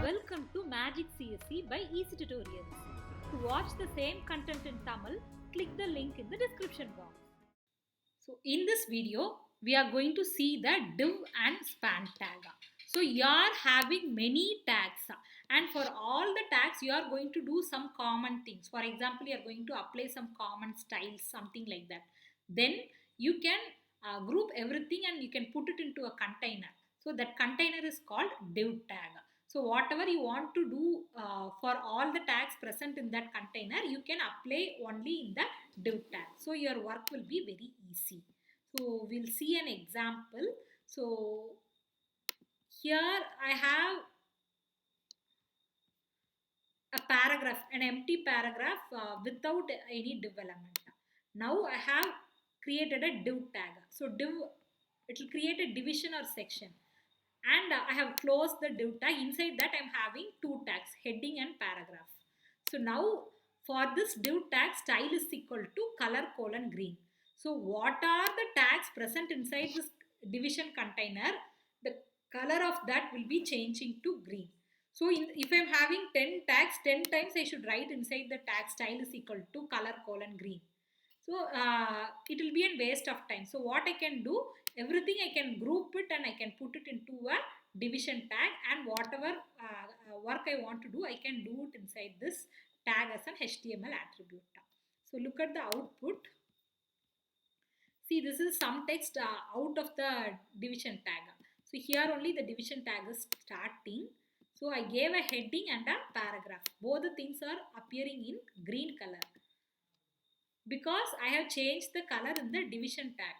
Welcome to magiccse by Eezytutorials. To watch the same content in Tamil, click the link in the description box. So in this video, we are going to see the DIV and SPAN tag. So you are having many tags, and for all the tags you are going to do some common things. For example, you are going to apply some common styles, something like that. Then you can group everything and you can put it into a container. So that container is called DIV tag. So whatever you want to do for all the tags present in that container, you can apply only in the DIV tag. So your work will be very easy. So we'll see an example. So here I have a paragraph, an empty paragraph without any div element. Now I have created a div tag. So div, it will create a division or section. And I have closed the div tag. Inside that I am having two tags, heading and paragraph. So now for this div tag, style is equal to color:green. So what are the tags present inside this division container? The color of that will be changing to green. So if I am having 10 tags, 10 times I should write inside the tag style is equal to color:green. So it will be a waste of time. So what I can do, everything I can group it and I can put it into a division tag, and whatever work I want to do, I can do it inside this tag as an HTML attribute. So look at the output. See, this is some text out of the division tag. So here only the division tag is starting. So I gave a heading and a paragraph. Both the things are appearing in green color because I have changed the color in the division tag.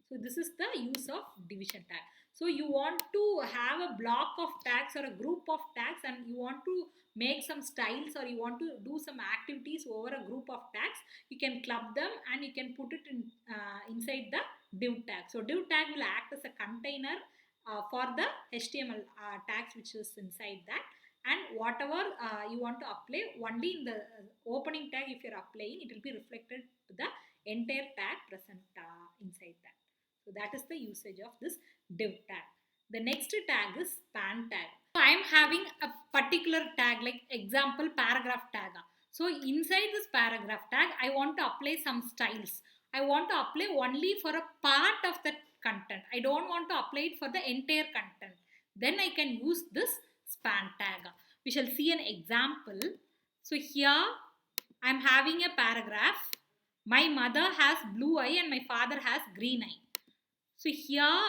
So this is the use of division tag. So you want to have a block of tags or a group of tags, and you want to make some styles or you want to do some activities over a group of tags, you can club them and you can put it in inside the div tag. So div tag will act as a container for the HTML tags which is inside that, and whatever you want to apply, only in the opening tag if you are applying, it will be reflected to the entire tag present inside that. So that is the usage of this div tag. The next tag is span tag. So I am having a particular tag like example paragraph tag. So inside this paragraph tag, I want to apply some styles. I want to apply only for a part of the content. I don't want to apply it for the entire content. Then I can use this span tag. We shall see an example. So here I am having a paragraph. My mother has blue eye and my father has green eye. So here,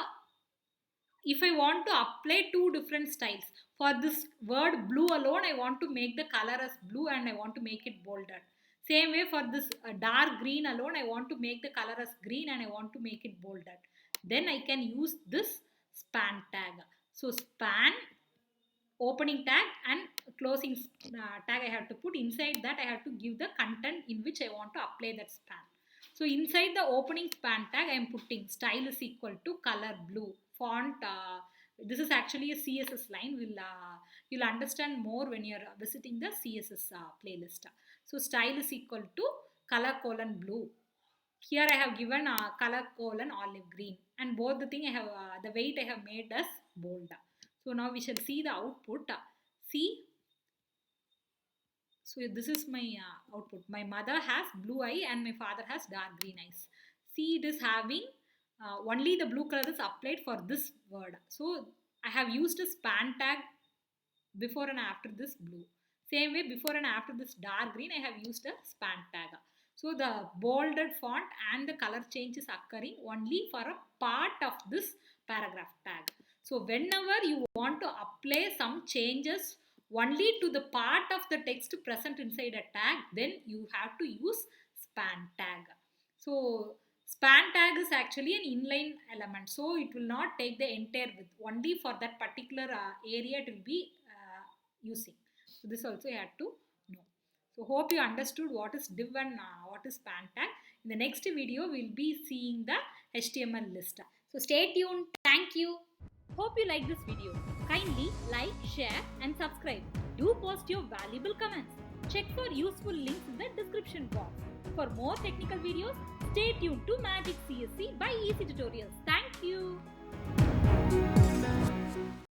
if I want to apply two different styles, for this word blue alone, I want to make the color as blue and I want to make it bolded. Same way for this dark green alone, I want to make the color as green and I want to make it bolded. Then I can use this span tag. So span, opening tag and closing tag I have to put. Inside that I have to give the content in which I want to apply that span. So inside the opening span tag, I am putting style is equal to color blue. Font, this is actually a CSS line. You'll understand more when you're visiting the CSS playlist. So style is equal to color:blue. Here I have given color:olive green, and both the thing I have the weight I have made as bold. So now we shall see the output. See. So this is my output. My mother has blue eye and my father has dark green eyes. See, it is having only the blue color is applied for this word. So I have used a span tag before and after this blue. Same way, before and after this dark green, I have used a span tag. So the bolded font and the color change is occurring only for a part of this paragraph tag. So whenever you want to apply some changes only to the part of the text present inside a tag, then you have to use span tag. So span tag is actually an inline element, so it will not take the entire width. Only for that particular area it will be using. So this also you have to know. So hope you understood what is div and what is span tag. In the next video we will be seeing the HTML list. So stay tuned. Thank you. Hope you like this video. Kindly like, share and subscribe. Do post your valuable comments. Check for useful links in the description box. For more technical videos, stay tuned to magiccse by Eezytutorials. Thank you.